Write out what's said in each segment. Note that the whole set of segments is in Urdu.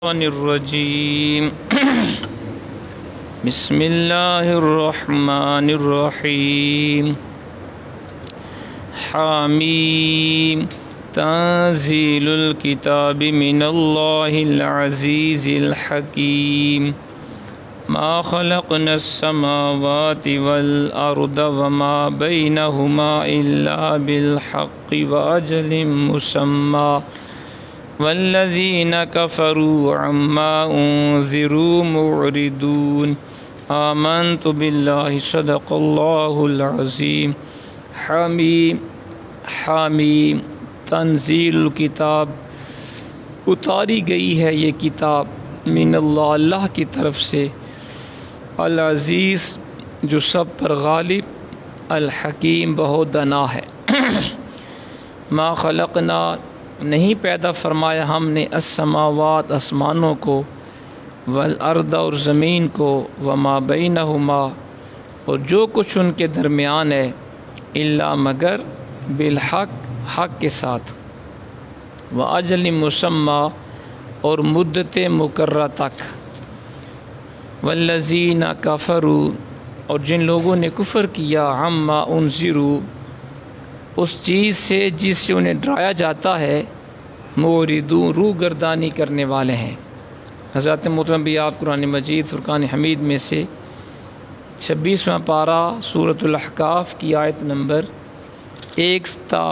الرجیم بسم اللہ الرحمن الرحیم حامیم تنزیل الکتاب من اللہ العزیز الحکیم ما خلقنا السماوات والارض وما بینہما الا بالحق واجل مسمى والذین کفروا عما انذروا معرضون آمنت باللہ صدق اللہ العظیم حامیم تنزیل الکتاب اتاری گئی ہے یہ کتاب من اللہ کی طرف سے العزیز جو سب پر غالب الحکیم بہت دانا ہے ما خلقنا نہیں پیدا فرمایا ہم نے السماوات آسمانوں کو والارض اور زمین کو وما بینہما اور جو کچھ ان کے درمیان ہے الا مگر بالحق حق کے ساتھ واجل مسمی اور مدت مقررہ تک والذین کفروا اور جن لوگوں نے کفر کیا عما انذروا اس چیز سے جس سے انہیں ڈرایا جاتا ہے معرضون روح گردانی کرنے والے ہیں۔ حضرت محترم بھی آپ قرآن مجید فرقان حمید میں سے 26واں پارہ سورۃ الاحقاف کی آیت نمبر 1 تا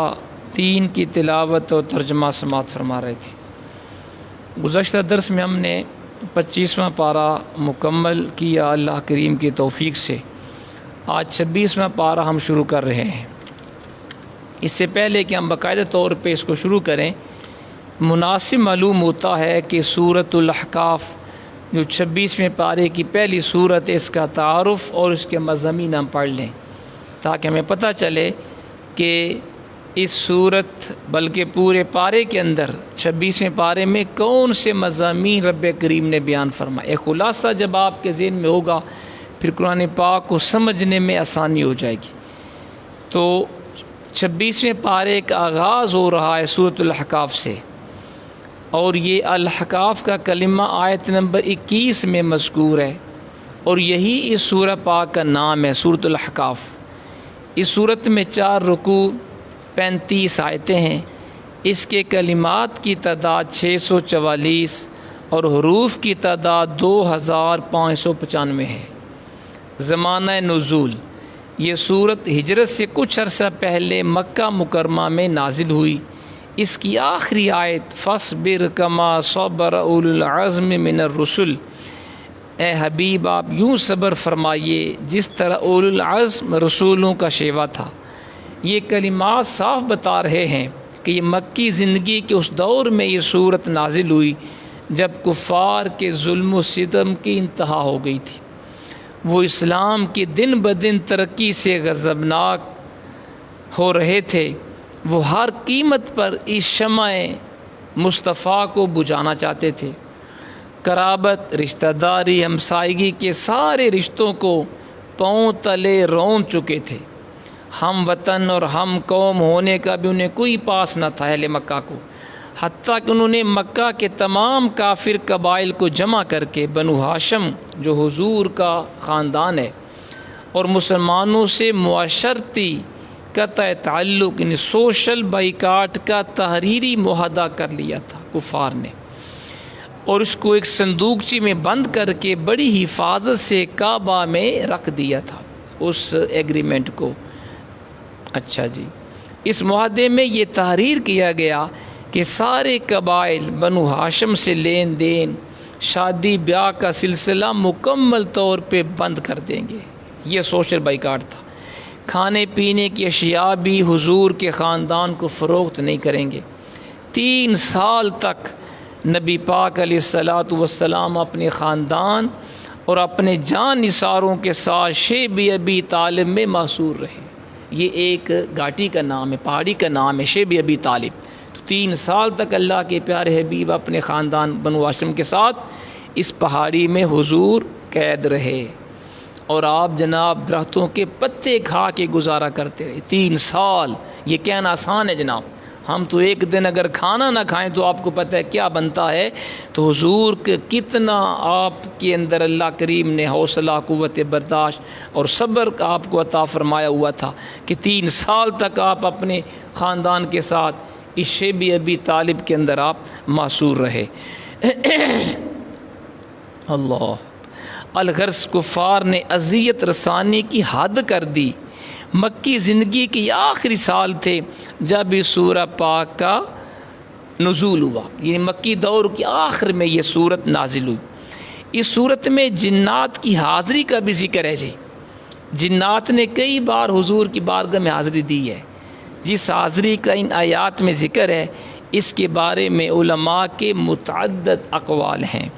3 کی تلاوت اور ترجمہ سماعت فرما رہے تھے۔ گزشتہ درس میں ہم نے 25واں پارہ مکمل کیا اللہ کریم کی توفیق سے۔ آج 26واں پارہ ہم شروع کر رہے ہیں۔ اس سے پہلے کہ ہم باقاعدہ طور پہ اس کو شروع کریں، مناسب معلوم ہوتا ہے کہ سورۃ الاحقاف جو 26ویں پارے کی پہلی سورت ہے، اس کا تعارف اور اس کے مضامین ہم پڑھ لیں تاکہ ہمیں پتہ چلے کہ اس سورت بلکہ پورے پارے کے اندر 26ویں پارے میں کون سے مضامین رب کریم نے بیان فرمائے۔ ایک خلاصہ جب آپ کے ذہن میں ہوگا پھر قرآن پاک کو سمجھنے میں آسانی ہو جائے گی۔ تو 26ویں پارے کا آغاز ہو رہا ہے سورۃ الاحقاف سے، اور یہ الاحقاف کا کلمہ آیت نمبر 21 میں مذکور ہے، اور یہی اس سورہ پاک کا نام ہے سورۃ الاحقاف۔ اس سورت میں 4 رکوع 35 آیتیں ہیں۔ اس کے کلمات کی تعداد 644 اور حروف کی تعداد 2595 ہے۔ زمانہ نزول، یہ صورت ہجرت سے کچھ عرصہ پہلے مکہ مکرمہ میں نازل ہوئی۔ اس کی آخری آیت فاصبر کما صبر اولو العزم من الرسل، اے حبیب آپ یوں صبر فرمائیے جس طرح اولو العزم رسولوں کا شیوا تھا۔ یہ کلمات صاف بتا رہے ہیں کہ یہ مکی زندگی کے اس دور میں یہ صورت نازل ہوئی جب کفار کے ظلم و ستم کی انتہا ہو گئی تھی۔ وہ اسلام کی دن بدن ترقی سے غضبناک ہو رہے تھے۔ وہ ہر قیمت پر اس شمع مصطفیٰ کو بجھانا چاہتے تھے۔ قرابت، رشتہ داری، ہمسائیگی کے سارے رشتوں کو پاؤں تلے رون چکے تھے۔ ہم وطن اور ہم قوم ہونے کا بھی انہیں کوئی پاس نہ تھا اہل مکہ کو، حتیٰ کہ انہوں نے مکہ کے تمام کافر قبائل کو جمع کر کے بنو ہاشم جو حضور کا خاندان ہے اور مسلمانوں سے معاشرتی قطع تعلق یعنی سوشل بائیکاٹ کا تحریری معاہدہ کر لیا تھا کفار نے، اور اس کو ایک صندوقچی میں بند کر کے بڑی حفاظت سے کعبہ میں رکھ دیا تھا اس ایگریمنٹ کو۔ اچھا جی، اس معاہدے میں یہ تحریر کیا گیا کہ سارے قبائل بنو ہاشم سے لین دین، شادی بیاہ کا سلسلہ مکمل طور پہ بند کر دیں گے۔ یہ سوشل بائیکاٹ تھا۔ کھانے پینے کی اشیاء بھی حضور کے خاندان کو فروخت نہیں کریں گے۔ 3 سال تک نبی پاک علیہ الصلاۃ والسلام اپنے خاندان اور اپنے جان نثاروں کے ساتھ شیب ابی طالب میں محصور رہے۔ یہ ایک گھاٹی کا نام ہے، پہاڑی کا نام ہے شیب ابی طالب۔ 3 سال تک اللہ کے پیارے حبیب اپنے خاندان بنو ہاشم کے ساتھ اس پہاڑی میں حضور قید رہے، اور آپ جناب درختوں کے پتے کھا کے گزارا کرتے رہے 3 سال۔ یہ کہنا آسان ہے جناب، ہم تو ایک دن اگر کھانا نہ کھائیں تو آپ کو پتہ ہے کیا بنتا ہے. تو حضور کے کتنا آپ کے اندر اللہ کریم نے حوصلہ، قوت برداشت اور صبر کا آپ کو عطا فرمایا ہوا تھا کہ 3 سال تک آپ اپنے خاندان کے ساتھ اس شیب ابی طالب کے اندر آپ معصور رہے. اللہ الغرض کفار نے اذیت رسانی کی حد کر دی. مکی زندگی کے آخری سال تھے جب اس سورہ پاک کا نزول ہوا، یعنی مکی دور کے آخر میں یہ صورت نازل ہوئی. اس صورت میں جنات کی حاضری کا بھی ذکر ہے. جی جنات نے کئی بار حضور کی بارگاہ میں حاضری دی ہے. جس حاضری کا ان آیات میں ذکر ہے اس کے بارے میں علماء کے متعدد اقوال ہیں.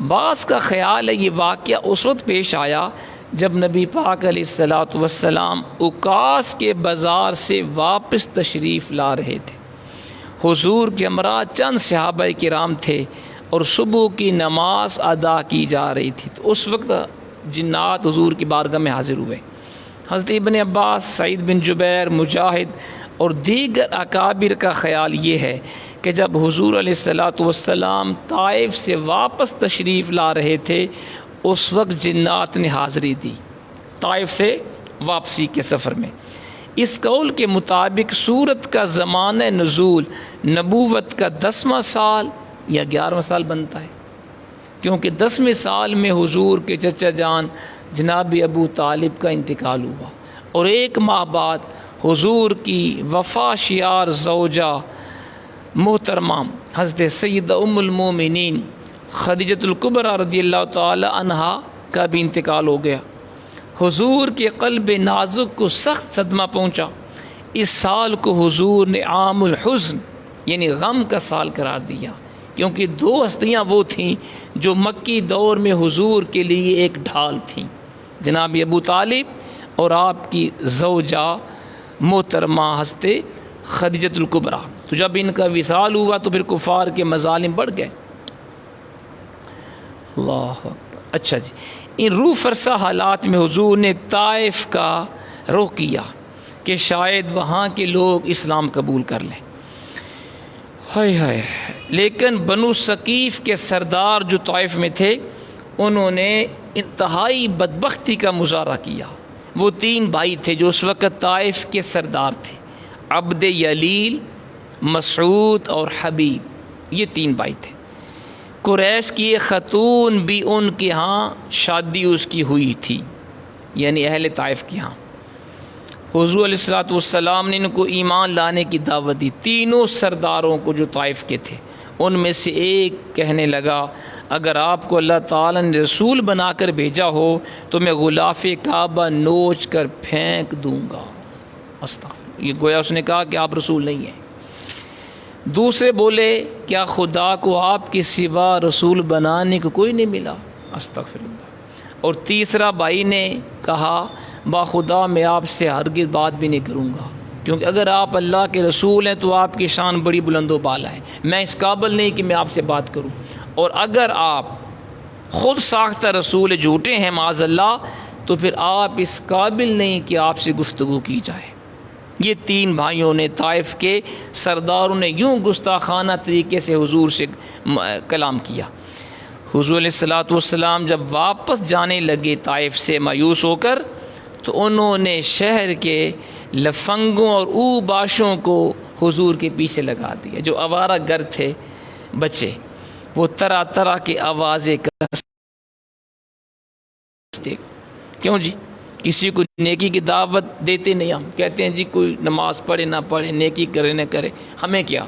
بعض کا خیال ہے یہ واقعہ اس وقت پیش آیا جب نبی پاک علیہ الصلاۃ والسلام اکاس کے بازار سے واپس تشریف لا رہے تھے. حضور کے ہمراہ چند صحابہ کرام تھے اور صبح کی نماز ادا کی جا رہی تھی. تو اس وقت جنات حضور کی بارگاہ میں حاضر ہوئے. حضرت ابن عباس، سعید بن جبیر، مجاہد اور دیگر اکابر کا خیال یہ ہے کہ جب حضور علیہ الصلاۃ والسلام طائف سے واپس تشریف لا رہے تھے اس وقت جنات نے حاضری دی طائف سے واپسی کے سفر میں. اس قول کے مطابق سورت کا زمانہ نزول نبوت کا 10واں سال یا 11واں سال بنتا ہے، کیونکہ 10ویں سال میں حضور کے چچا جان جناب ابو طالب کا انتقال ہوا اور 1 ماہ بعد حضور کی وفا شیار زوجہ محترمہ حضرت سیدہ ام المومنین خدیجۃ الکبریٰ رضی اللہ تعالی عنہا کا بھی انتقال ہو گیا. حضور کے قلب نازک کو سخت صدمہ پہنچا. اس سال کو حضور نے عام الحزن یعنی غم کا سال قرار دیا، کیونکہ 2 ہستیاں وہ تھیں جو مکی دور میں حضور کے لیے ایک ڈھال تھیں، جناب ابو طالب اور آپ کی زوجہ محترمہ حضرت خدیجۃ الکبریٰ. تو جب ان کا وصال ہوا تو پھر کفار کے مظالم بڑھ گئے. اللہ اکبر. اچھا جی، ان روح فرسا حالات میں حضور نے طائف کا رخ کیا کہ شاید وہاں کے لوگ اسلام قبول کر لیں. ہائے ہائے. لیکن بنو ثقیف کے سردار جو طائف میں تھے انہوں نے انتہائی بدبختی کا مظاہرہ کیا. وہ 3 بھائی تھے جو اس وقت طائف کے سردار تھے، عبد یلیل، مسعود اور حبیب. یہ 3 بھائی تھے. قریش کی ایک خاتون بھی ان کے ہاں شادی اس کی ہوئی تھی، یعنی اہل طائف کے ہاں. حضور علیہ الصلوۃ والسلام نے ان کو ایمان لانے کی دعوت دی. تینوں سرداروں کو جو طائف کے تھے ان میں سے ایک کہنے لگا اگر آپ کو اللہ تعالیٰ نے رسول بنا کر بھیجا ہو تو میں غلاف کعبہ نوچ کر پھینک دوں گا. استغفر. یہ گویا اس نے کہا کہ آپ رسول نہیں ہیں. دوسرے بولے کیا خدا کو آپ کے سوا رسول بنانے کو کوئی نہیں ملا؟ استغفر اللہ. اور تیسرا بھائی نے کہا با خدا میں آپ سے ہرگز بات بھی نہیں کروں گا، کیونکہ اگر آپ اللہ کے رسول ہیں تو آپ کی شان بڑی بلند و بالا ہے، میں اس قابل نہیں کہ میں آپ سے بات کروں، اور اگر آپ خود ساختہ رسول جھوٹے ہیں معاذ اللہ تو پھر آپ اس قابل نہیں کہ آپ سے گفتگو کی جائے. یہ 3 بھائیوں نے طائف کے سرداروں نے یوں گستاخانہ طریقے سے حضور سے کلام کیا. حضور علیہ الصلوۃ والسلام جب واپس جانے لگے طائف سے مایوس ہو کر تو انہوں نے شہر کے لفنگوں اور اوباشوں کو حضور کے پیچھے لگا دیا. جو آوارہ گر تھے بچے وہ طرح طرح کی آوازیں کرتے. کیوں جی؟ کسی کو نیکی کی دعوت دیتے نہیں، ہم کہتے ہیں جی کوئی نماز پڑھے نہ پڑھے، نیکی کرے نہ کرے، ہمیں کیا.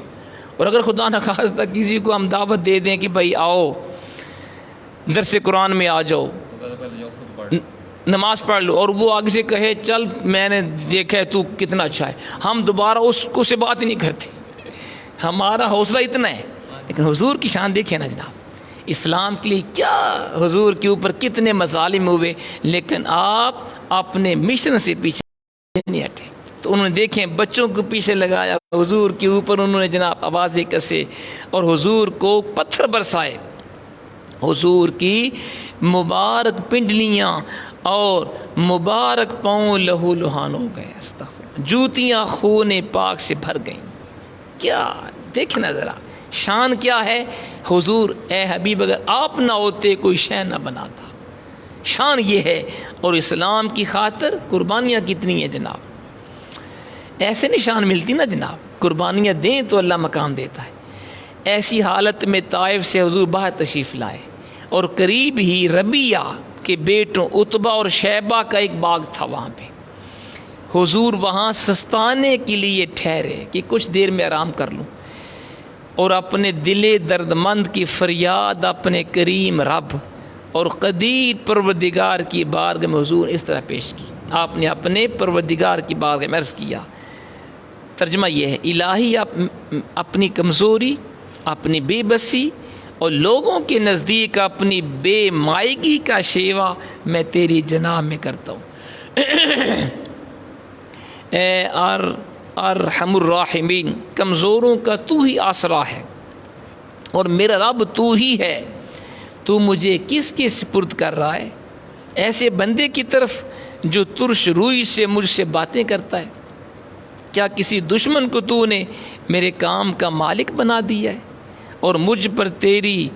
اور اگر خدا نخواستہ کسی کو ہم دعوت دے دیں کہ بھائی آؤ درس قرآن میں آ جاؤ، نماز پڑھ لو، اور وہ آگے سے کہے چل میں نے دیکھا ہے تو کتنا اچھا ہے، ہم دوبارہ اس کو سے بات ہی نہیں کرتے. ہمارا حوصلہ اتنا ہے. لیکن حضور کی شان دیکھیں نا جناب، اسلام کے لیے کیا حضور کے اوپر کتنے مظالم ہوئے، لیکن آپ اپنے مشن سے پیچھے نہیں ہٹے. تو انہوں نے دیکھیں بچوں کو پیچھے لگایا، حضور کے اوپر انہوں نے جناب آوازیں کسے اور حضور کو پتھر برسائے. حضور کی مبارک پنڈلیاں اور مبارک پاؤں لہو لہان ہو گئے. استغفر. جوتیاں خون پاک سے بھر گئیں. کیا دیکھیں نا ذرا شان کیا ہے. حضور اے حبیب اگر آپ نہ ہوتے کوئی شے نہ بناتا. شان یہ ہے. اور اسلام کی خاطر قربانیاں کتنی ہیں جناب. ایسے نہیں شان ملتی نا جناب. قربانیاں دیں تو اللہ مقام دیتا ہے. ایسی حالت میں طائف سے حضور باہر تشریف لائے اور قریب ہی ربیہ کے بیٹوں عتبہ اور شیبہ کا ایک باغ تھا. وہاں پہ حضور وہاں سستانے کے لیے ٹھہرے کہ کچھ دیر میں آرام کر لوں، اور اپنے دل درد مند کی فریاد اپنے کریم رب اور قدیر پروردگار کی بارگاہ میں حضور اس طرح پیش کی. آپ نے اپنے پروردگار کی بارگاہ میں عرض کیا. ترجمہ یہ ہے الہی اپنی کمزوری، اپنی بے بسی اور لوگوں کے نزدیک اپنی بے مائگی کا شیوا میں تیری جناب میں کرتا ہوں. اے ارحم الراحمین، کمزوروں کا تو ہی آسرا ہے اور میرا رب تو ہی ہے. تو مجھے کس کے سپرد کر رہا ہے؟ ایسے بندے کی طرف جو ترش روئی سے مجھ سے باتیں کرتا ہے. کیا کسی دشمن کو تو نے میرے کام کا مالک بنا دیا ہے؟ اور مجھ پر تیری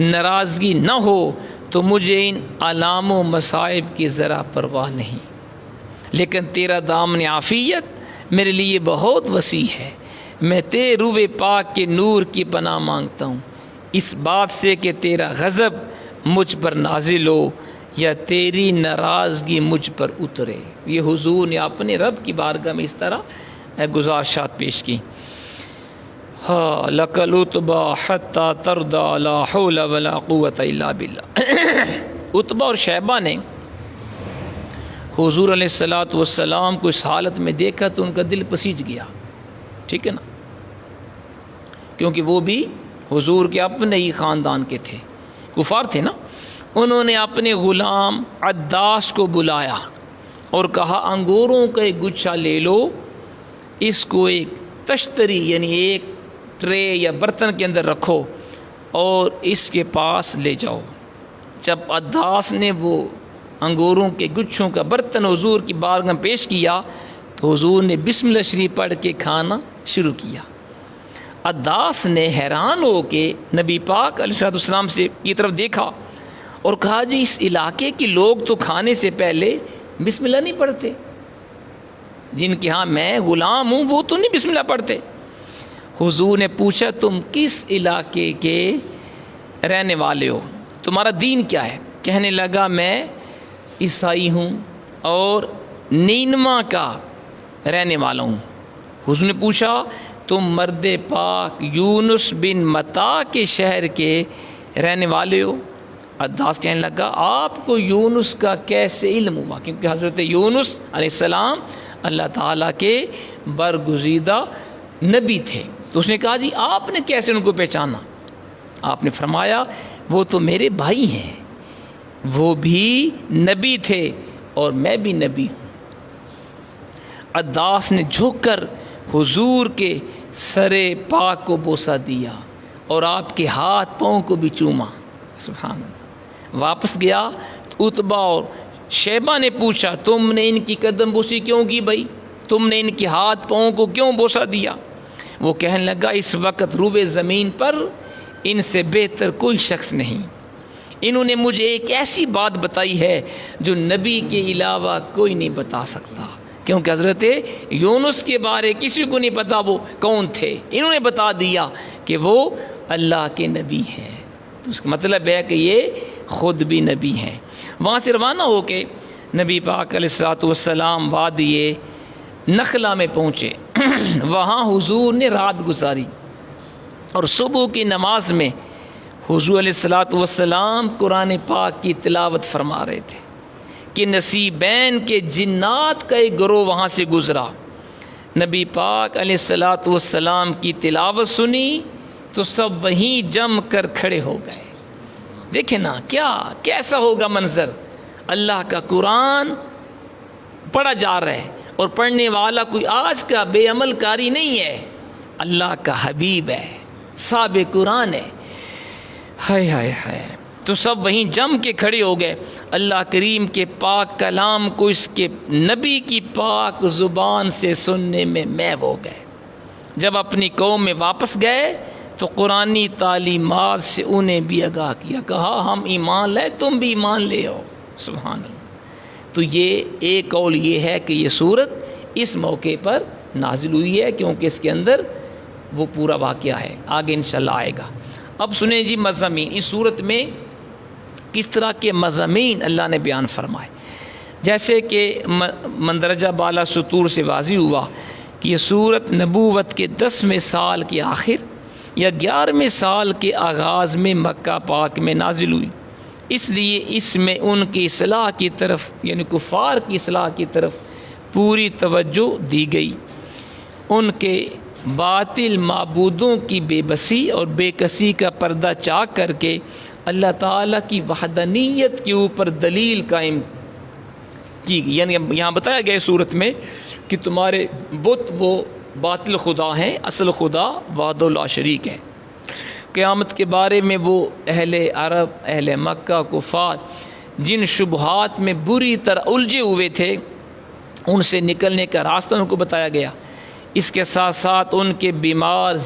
ناراضگی نہ ہو تو مجھے ان علام و مصائب کی ذرا پرواہ نہیں، لیکن تیرا دامن عافیت میرے لیے بہت وسیع ہے. میں تیرے روح پاک کے نور کی پناہ مانگتا ہوں اس بات سے کہ تیرا غضب مجھ پر نازل ہو یا تیری ناراضگی مجھ پر اترے. یہ حضور نے اپنے رب کی بارگاہ میں اس طرح گزارشات پیش کی. ہاں لک العتبہ حتی ترضی لا حول ولا قوت الا باللہ. عتبہ اور شیبہ نے حضور علیہ الصلاۃ والسلام کو اس حالت میں دیکھا تو ان کا دل پسیج گیا. ٹھیک ہے نا، کیونکہ وہ بھی حضور کے اپنے ہی خاندان کے تھے، کفار تھے نا. انہوں نے اپنے غلام عداس کو بلایا اور کہا انگوروں کا ایک گچھا لے لو، اس کو ایک تشتری یعنی ایک ٹرے یا برتن کے اندر رکھو اور اس کے پاس لے جاؤ. جب عداس نے وہ انگوروں کے گچھوں کا برتن حضور کی بارگاہ میں پیش کیا تو حضور نے بسم اللہ شریف پڑھ کے کھانا شروع کیا. عداس نے حیران ہو کے نبی پاک علیہ السلام سے کی طرف دیکھا اور کہا جی اس علاقے کے لوگ تو کھانے سے پہلے بسم اللہ نہیں پڑھتے، جن کے ہاں میں غلام ہوں وہ تو نہیں بسم اللہ پڑھتے. حضور نے پوچھا تم کس علاقے کے رہنے والے ہو، تمہارا دین کیا ہے؟ کہنے لگا میں عیسائی ہوں اور نینوا کا رہنے والا ہوں. حضور نے پوچھا تم مرد پاک یونس بن متا کے شہر کے رہنے والے ہو؟ عداس کہنے لگا آپ کو یونس کا کیسے علم ہوا؟ کیونکہ حضرت یونس علیہ السلام اللہ تعالیٰ کے برگزیدہ نبی تھے. تو اس نے کہا جی آپ نے کیسے ان کو پہچانا؟ آپ نے فرمایا وہ تو میرے بھائی ہیں، وہ بھی نبی تھے اور میں بھی نبی ہوں. عداس نے جھک کر حضور کے سر پاک کو بوسہ دیا اور آپ کے ہاتھ پاؤں کو بھی چوما. سبحان اللہ. واپس گیا تو عتبہ اور شیبہ نے پوچھا تم نے ان کی قدم بوسی کیوں کی بھائی؟ تم نے ان کے ہاتھ پاؤں کو کیوں بوسہ دیا؟ وہ کہنے لگا اس وقت روئے زمین پر ان سے بہتر کوئی شخص نہیں. انہوں نے مجھے ایک ایسی بات بتائی ہے جو نبی کے علاوہ کوئی نہیں بتا سکتا، کیونکہ حضرت یونس کے بارے کسی کو نہیں پتا وہ کون تھے. انہوں نے بتا دیا کہ وہ اللہ کے نبی ہیں. تو اس کا مطلب ہے کہ یہ خود بھی نبی ہیں. وہاں سے روانہ ہو کے نبی پاک علیہ الصلوۃ والسلام وادی نخلا میں پہنچے. وہاں حضور نے رات گزاری اور صبح کی نماز میں حضور علیہ الصلوۃ والسلام قرآن پاک کی تلاوت فرما رہے تھے کہ نصیبین کے جنات کا ایک گروہ وہاں سے گزرا. نبی پاک علیہ الصلوۃ والسلام کی تلاوت سنی تو سب وہیں جم کر کھڑے ہو گئے. دیکھیں نا کیسا ہوگا منظر. اللہ کا قرآن پڑھا جا رہا ہے اور پڑھنے والا کوئی آج کا بے عمل کاری نہیں ہے، اللہ کا حبیب ہے، صاحب قرآن ہے. ہائے ہائے ہائے. تو سب وہیں جم کے کھڑے ہو گئے. اللہ کریم کے پاک کلام کو اس کے نبی کی پاک زبان سے سننے میں محو ہو گئے. جب اپنی قوم میں واپس گئے تو قرآنی تعلیمات سے انہیں بھی آگاہ کیا، کہا ہم ایمان لائے تم بھی ایمان لے آؤ۔ سبحان اللہ۔ تو یہ ایک قول یہ ہے کہ یہ صورت اس موقع پر نازل ہوئی ہے کیونکہ اس کے اندر وہ پورا واقعہ ہے، آگے انشاءاللہ آئے گا۔ اب سنیں جی مضامین، اس صورت میں کس طرح کے مضامین اللہ نے بیان فرمائے۔ جیسے کہ مندرجہ بالا سطور سے واضح ہوا کہ یہ صورت نبوت کے 10ویں سال کے آخر یا 11ویں سال کے آغاز میں مکہ پاک میں نازل ہوئی، اس لیے اس میں ان کی اصلاح کی طرف یعنی کفار کی اصلاح کی طرف پوری توجہ دی گئی۔ ان کے باطل معبودوں کی بے بسی اور بے کسی کا پردہ چاک کر کے اللہ تعالیٰ کی وحدانیت کے اوپر دلیل قائم کی گئی۔ یعنی یہاں بتایا گیا صورت میں کہ تمہارے بت وہ باطل خدا ہیں، اصل خدا وحدہ لا شریک ہے۔ قیامت کے بارے میں وہ اہل عرب، اہل مکہ، کفار جن شبہات میں بری طرح الجھے ہوئے تھے ان سے نکلنے کا راستہ ان کو بتایا گیا۔ اس کے ساتھ ساتھ ان کے بیمار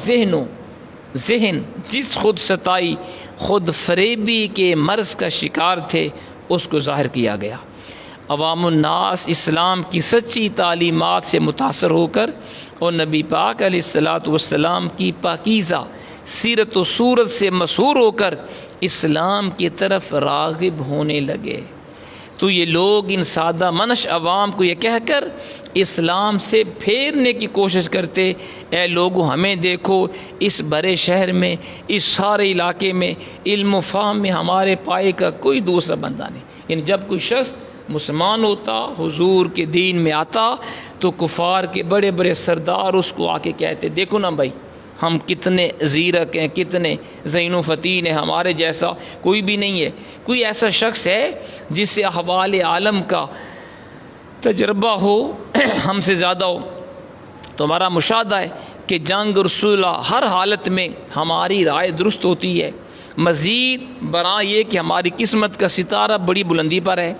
ذہن جس خود ستائی، خود فریبی کے مرض کا شکار تھے اس کو ظاہر کیا گیا۔ عوام الناس اسلام کی سچی تعلیمات سے متاثر ہو کر اور نبی پاک علیہ الصلاۃ والسلام کی پاکیزہ سیرت و صورت سے مسحور ہو کر اسلام کی طرف راغب ہونے لگے۔ تو یہ لوگ ان سادہ منش عوام کو یہ کہہ کر اسلام سے پھیرنے کی کوشش کرتے، اے لوگو ہمیں دیکھو، اس بڑے شہر میں، اس سارے علاقے میں علم و فہم میں ہمارے پائے کا کوئی دوسرا بندہ نہیں۔ یعنی جب کوئی شخص مسلمان ہوتا، حضور کے دین میں آتا، تو کفار کے بڑے بڑے سردار اس کو آ کے کہتے دیکھو نا بھائی ہم کتنے زیرک ہیں، کتنے ذہین و فتین ہیں، ہمارے جیسا کوئی بھی نہیں ہے۔ کوئی ایسا شخص ہے جس سے احوال عالم کا تجربہ ہو ہم سے زیادہ ہو؟ تو ہمارا مشاہدہ ہے کہ جنگ اور صلح ہر حالت میں ہماری رائے درست ہوتی ہے۔ مزید برآں یہ کہ ہماری قسمت کا ستارہ بڑی بلندی پر ہے،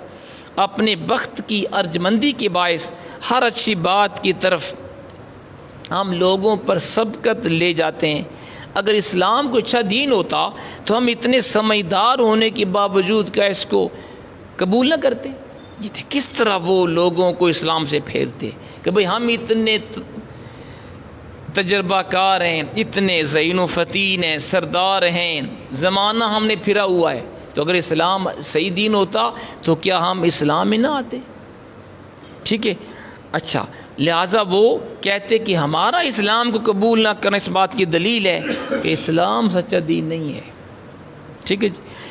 اپنے بخت کی ارجمندی کے باعث ہر اچھی بات کی طرف ہم لوگوں پر سبقت لے جاتے ہیں۔ اگر اسلام کو اچھا دین ہوتا تو ہم اتنے سمجھدار ہونے کے باوجود کیا اس کو قبول نہ کرتے؟ یہ تھے کس طرح وہ لوگوں کو اسلام سے پھیرتے کہ بھئی ہم اتنے تجربہ کار ہیں، اتنے ذہین و فتین ہیں، سردار ہیں، زمانہ ہم نے پھرا ہوا ہے، تو اگر اسلام صحیح دین ہوتا تو کیا ہم اسلام میں نہ آتے؟ ٹھیک ہے، اچھا، لہٰذا وہ کہتے کہ ہمارا اسلام کو قبول نہ کرنا اس بات کی دلیل ہے کہ اسلام سچا دین نہیں ہے۔ ٹھیک ہے،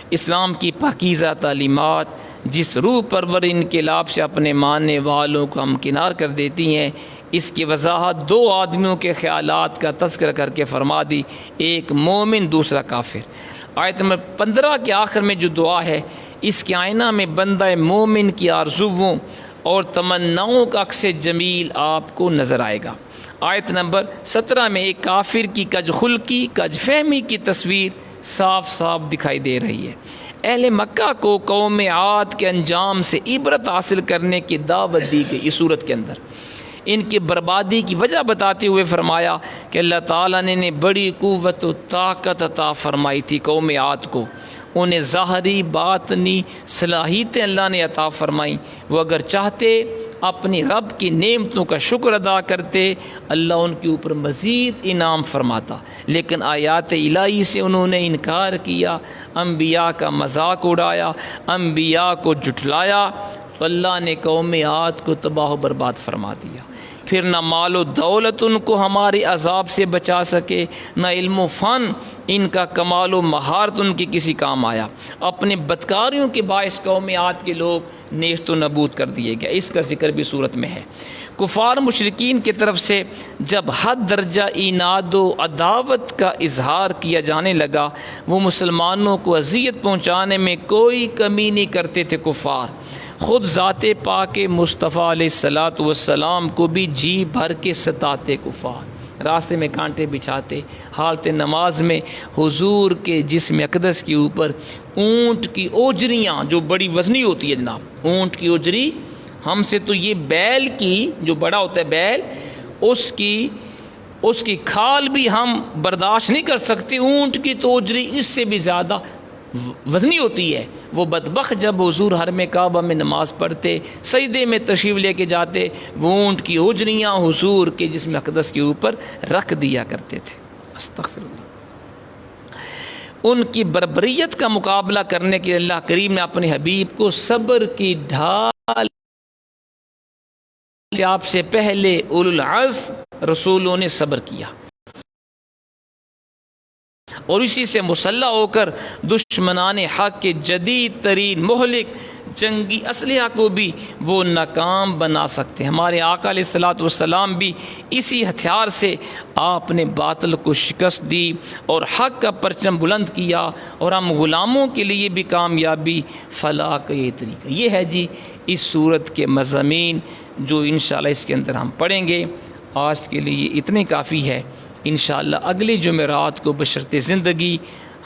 اسلام کی پاکیزہ تعلیمات جس روح پرور انقلاب سے اپنے ماننے والوں کو ہمکنار کر دیتی ہیں، اس کی وضاحت دو آدمیوں کے خیالات کا تذکرہ کر کے فرما دی، ایک مومن دوسرا کافر۔ آیت نمبر 15 کے آخر میں جو دعا ہے، اس کے آئینہ میں بندہ مومن کی آرزوؤں اور تمناؤں کا عکس جمیل آپ کو نظر آئے گا۔ آیت نمبر 17 میں ایک کافر کی کج خلقی، کج فہمی کی تصویر صاف صاف دکھائی دے رہی ہے۔ اہل مکہ کو قوم عاد کے انجام سے عبرت حاصل کرنے کی دعوت دی گئی اس صورت کے اندر۔ ان کی بربادی کی وجہ بتاتے ہوئے فرمایا کہ اللہ تعالیٰ نے بڑی قوت و طاقت عطا فرمائی تھی قوم عاد کو، انہیں ظاہری باطنی صلاحیتیں اللہ نے عطا فرمائیں، وہ اگر چاہتے اپنی رب کی نعمتوں کا شکر ادا کرتے اللہ ان کے اوپر مزید انعام فرماتا، لیکن آیات الہی سے انہوں نے انکار کیا، انبیاء کا مذاق اڑایا، انبیاء کو جھٹلایا، تو اللہ نے قوم عاد کو تباہ و برباد فرما دیا۔ پھر نہ مال و دولت ان کو ہمارے عذاب سے بچا سکے، نہ علم و فن ان کا کمال و مہارت ان کے کسی کام آیا۔ اپنے بدکاریوں کے باعث قوم عاد کے لوگ نیست و نابود کر دیے گئے، اس کا ذکر بھی صورت میں ہے۔ کفار مشرکین کی طرف سے جب حد درجہ عناد و عداوت کا اظہار کیا جانے لگا، وہ مسلمانوں کو اذیت پہنچانے میں کوئی کمی نہیں کرتے تھے۔ کفار خود ذات پاک مصطفیٰ علیہ الصلاۃ والسلام کو بھی جی بھر کے ستاتے، کفار راستے میں کانٹے بچھاتے، حالت نماز میں حضور کے جسم اقدس کے اوپر اونٹ کی اوجریاں جو بڑی وزنی ہوتی ہے، جناب اونٹ کی اوجری، ہم سے تو یہ بیل کی جو بڑا ہوتا ہے بیل، اس کی اس کی کھال بھی ہم برداشت نہیں کر سکتے، اونٹ کی تو اجری اس سے بھی زیادہ وزنی ہوتی ہے۔ وہ بدبخت جب حضور حرم کعبہ میں نماز پڑھتے، سجدے میں تشریف لے کے جاتے، وہ اونٹ کی اجریاں حضور کے جسم اقدس کے اوپر رکھ دیا کرتے تھے۔ استغفر اللہ۔ ان کی بربریت کا مقابلہ کرنے کے لیے اللہ کریم نے اپنے حبیب کو صبر کی ڈھال، آپ سے پہلے اولو العزم رسولوں نے صبر کیا، اور اسی سے مسلح ہو کر دشمنان حق کے جدید ترین مہلک جنگی اسلحہ کو بھی وہ ناکام بنا سکتے ہیں۔ ہمارے آقا علیہ الصلوۃ والسلام بھی اسی ہتھیار سے آپ نے باطل کو شکست دی اور حق کا پرچم بلند کیا، اور ہم غلاموں کے لیے بھی کامیابی فلاح کا یہ طریقہ۔ یہ ہے جی اس صورت کے مضامین جو انشاءاللہ اس کے اندر ہم پڑھیں گے۔ آج کے لیے اتنے کافی ہے۔ انشاءاللہ اگلی جمعرات کو بشرط زندگی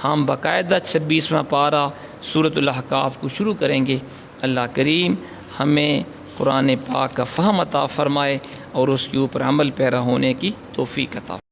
ہم باقاعدہ 26واں پارہ سورۃ الاحقاف کو شروع کریں گے۔ اللہ کریم ہمیں قرآن پاک کا فہم عطا فرمائے اور اس کے اوپر عمل پیرا ہونے کی توفیق عطا فرمائے۔